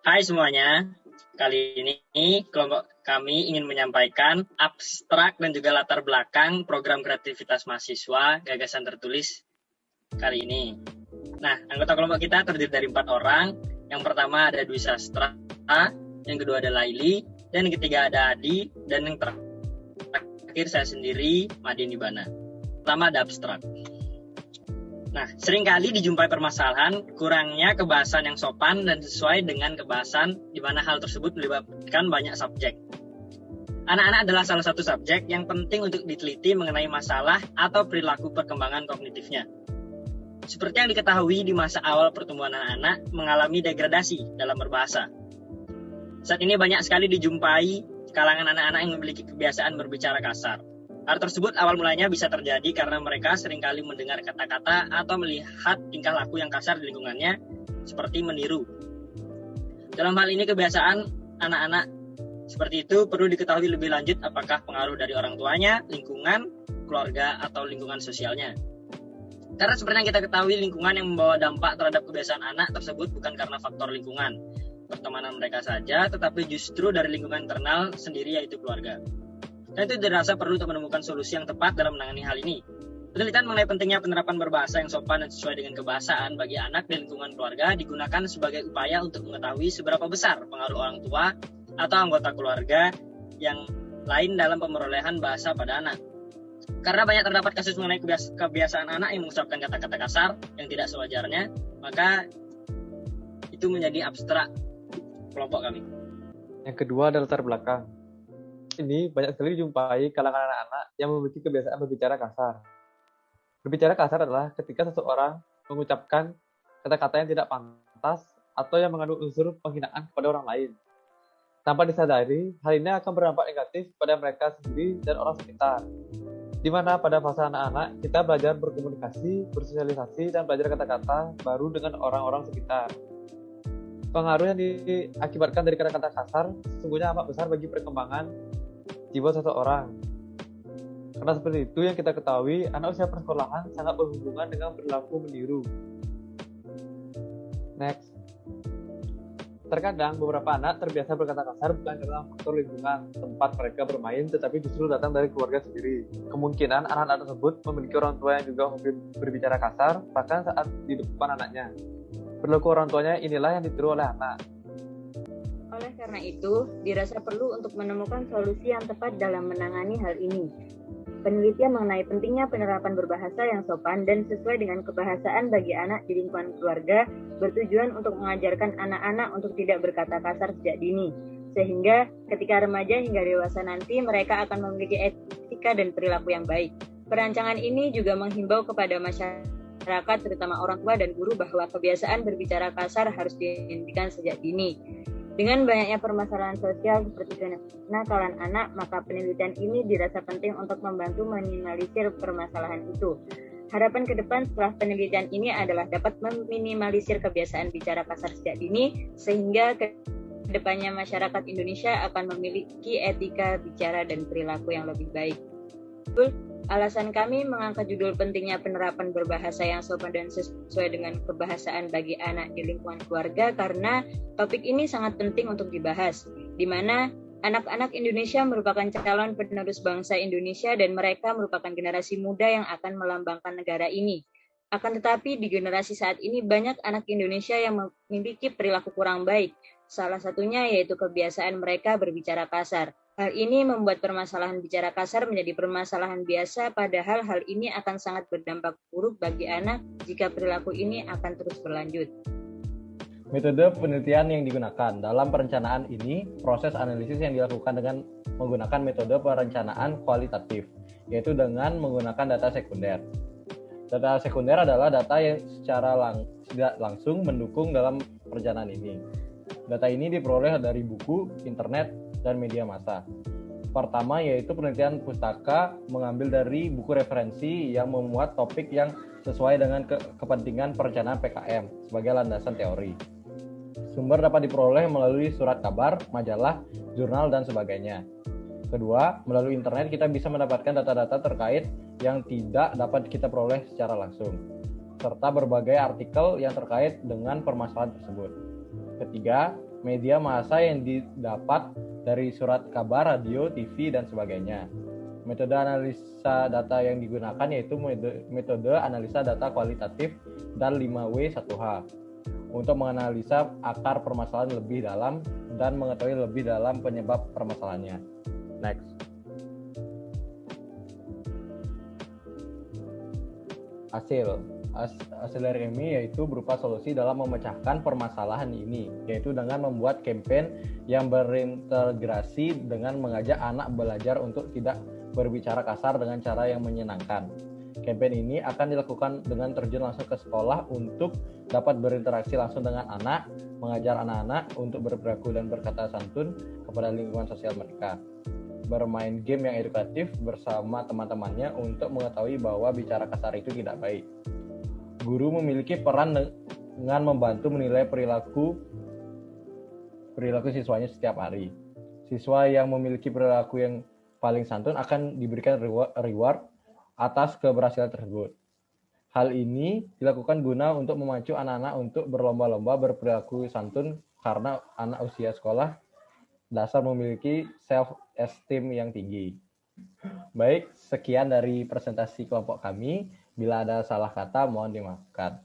Hai semuanya, kali ini kelompok kami ingin menyampaikan abstrak dan juga latar belakang program kreativitas mahasiswa gagasan tertulis kali ini. Nah, anggota kelompok kita terdiri dari 4 orang. Yang pertama ada Dwi Sastra, yang kedua ada Laili, dan yang ketiga ada Adi, dan yang terakhir saya sendiri, Madin Ibana. Pertama ada abstrak. Nah, seringkali dijumpai permasalahan kurangnya kebahasan yang sopan dan sesuai dengan kebahasan di mana hal tersebut melibatkan banyak subjek. Anak-anak adalah salah satu subjek yang penting untuk diteliti mengenai masalah atau perilaku perkembangan kognitifnya. Seperti yang diketahui di masa awal pertumbuhan anak-anak mengalami degradasi dalam berbahasa. Saat ini banyak sekali dijumpai kalangan anak-anak yang memiliki kebiasaan berbicara kasar. Hal tersebut awal mulanya bisa terjadi karena mereka seringkali mendengar kata-kata atau melihat tingkah laku yang kasar di lingkungannya, seperti meniru. Dalam hal ini kebiasaan anak-anak seperti itu perlu diketahui lebih lanjut apakah pengaruh dari orang tuanya, lingkungan, keluarga, atau lingkungan sosialnya. Karena seperti yang kita ketahui, lingkungan yang membawa dampak terhadap kebiasaan anak tersebut bukan karena faktor lingkungan, pertemanan mereka saja, tetapi justru dari lingkungan internal sendiri, yaitu keluarga. Dan itu dirasa perlu untuk menemukan solusi yang tepat dalam menangani hal ini. Penelitian mengenai pentingnya penerapan berbahasa yang sopan dan sesuai dengan kebahasaan bagi anak dan lingkungan keluarga digunakan sebagai upaya untuk mengetahui seberapa besar pengaruh orang tua atau anggota keluarga yang lain dalam pemerolehan bahasa pada anak. Karena banyak terdapat kasus mengenai kebiasaan anak yang mengucapkan kata-kata kasar yang tidak sewajarnya, maka itu menjadi abstrak kelompok kami. Yang kedua adalah latar belakang. Ini banyak sekali dijumpai kalangan anak-anak yang memiliki kebiasaan berbicara kasar. Berbicara kasar adalah ketika seseorang mengucapkan kata-kata yang tidak pantas atau yang mengandung unsur penghinaan kepada orang lain. Tanpa disadari, hal ini akan berdampak negatif pada mereka sendiri dan orang sekitar. Di mana pada fase anak-anak, kita belajar berkomunikasi, bersosialisasi, dan belajar kata-kata baru dengan orang-orang sekitar. Pengaruh yang diakibatkan dari kata-kata kasar sesungguhnya amat besar bagi perkembangan jiwa seseorang. Karena seperti itu yang kita ketahui, anak usia persekolahan sangat berhubungan dengan perilaku meniru. Next. Terkadang beberapa anak terbiasa berkata kasar bukan karena faktor lingkungan tempat mereka bermain, tetapi justru datang dari keluarga sendiri. Kemungkinan anak-anak tersebut memiliki orang tua yang juga hobi berbicara kasar, bahkan saat di depan anaknya. Perilaku orang tuanya inilah yang ditiru oleh anak. Oleh karena itu, dirasa perlu untuk menemukan solusi yang tepat dalam menangani hal ini. Penelitian mengenai pentingnya penerapan berbahasa yang sopan dan sesuai dengan kebahasaan bagi anak di lingkungan keluarga bertujuan untuk mengajarkan anak-anak untuk tidak berkata kasar sejak dini, sehingga ketika remaja hingga dewasa nanti mereka akan memiliki etika dan perilaku yang baik. Perancangan ini juga menghimbau kepada masyarakat, terutama orang tua dan guru, bahwa kebiasaan berbicara kasar harus dihentikan sejak dini. Dengan banyaknya permasalahan sosial seperti kenakalan anak, maka penelitian ini dirasa penting untuk membantu meminimalisir permasalahan itu. Harapan ke depan setelah penelitian ini adalah dapat meminimalisir kebiasaan bicara kasar sejak dini, sehingga ke depannya masyarakat Indonesia akan memiliki etika bicara dan perilaku yang lebih baik. Alasan kami mengangkat judul pentingnya penerapan berbahasa yang sopan dan sesuai dengan kebahasaan bagi anak di lingkungan keluarga karena topik ini sangat penting untuk dibahas, di mana anak-anak Indonesia merupakan calon penerus bangsa Indonesia dan mereka merupakan generasi muda yang akan melambangkan negara ini. Akan tetapi di generasi saat ini banyak anak Indonesia yang memiliki perilaku kurang baik, salah satunya yaitu kebiasaan mereka berbicara kasar. Hal ini membuat permasalahan bicara kasar menjadi permasalahan biasa, padahal hal ini akan sangat berdampak buruk bagi anak jika perilaku ini akan terus berlanjut. Metode penelitian yang digunakan dalam perencanaan ini, proses analisis yang dilakukan dengan menggunakan metode perencanaan kualitatif, yaitu dengan menggunakan data sekunder. Data sekunder adalah data yang secara langsung mendukung dalam perencanaan ini. Data ini diperoleh dari buku, internet, dan media massa. Pertama yaitu penelitian pustaka mengambil dari buku referensi yang memuat topik yang sesuai dengan kepentingan perencanaan PKM sebagai landasan teori. Sumber dapat diperoleh melalui surat kabar, majalah, jurnal, dan sebagainya. Kedua, melalui internet kita bisa mendapatkan data-data terkait yang tidak dapat kita peroleh secara langsung, serta berbagai artikel yang terkait dengan permasalahan tersebut. Ketiga, media massa yang didapat dari surat kabar, radio, TV, dan sebagainya. Metode analisa data yang digunakan yaitu metode analisa data kualitatif dan 5W1H untuk menganalisa akar permasalahan lebih dalam dan mengetahui lebih dalam penyebab permasalahannya. Next. Hasil dari ini yaitu berupa solusi dalam memecahkan permasalahan ini, yaitu dengan membuat campaign yang berintegrasi dengan mengajak anak belajar untuk tidak berbicara kasar dengan cara yang menyenangkan. Campaign ini akan dilakukan dengan terjun langsung ke sekolah untuk dapat berinteraksi langsung dengan anak, mengajar anak-anak untuk berperilaku dan berkata santun kepada lingkungan sosial mereka. Bermain game yang edukatif bersama teman-temannya untuk mengetahui bahwa bicara kasar itu tidak baik. Guru memiliki peran dengan membantu menilai perilaku siswanya setiap hari. Siswa yang memiliki perilaku yang paling santun akan diberikan reward atas keberhasilan tersebut. Hal ini dilakukan guna untuk memacu anak-anak untuk berlomba-lomba berperilaku santun karena anak usia sekolah dasar memiliki self-esteem yang tinggi. Baik, sekian dari presentasi kelompok kami. Bila ada salah kata, mohon dimaafkan.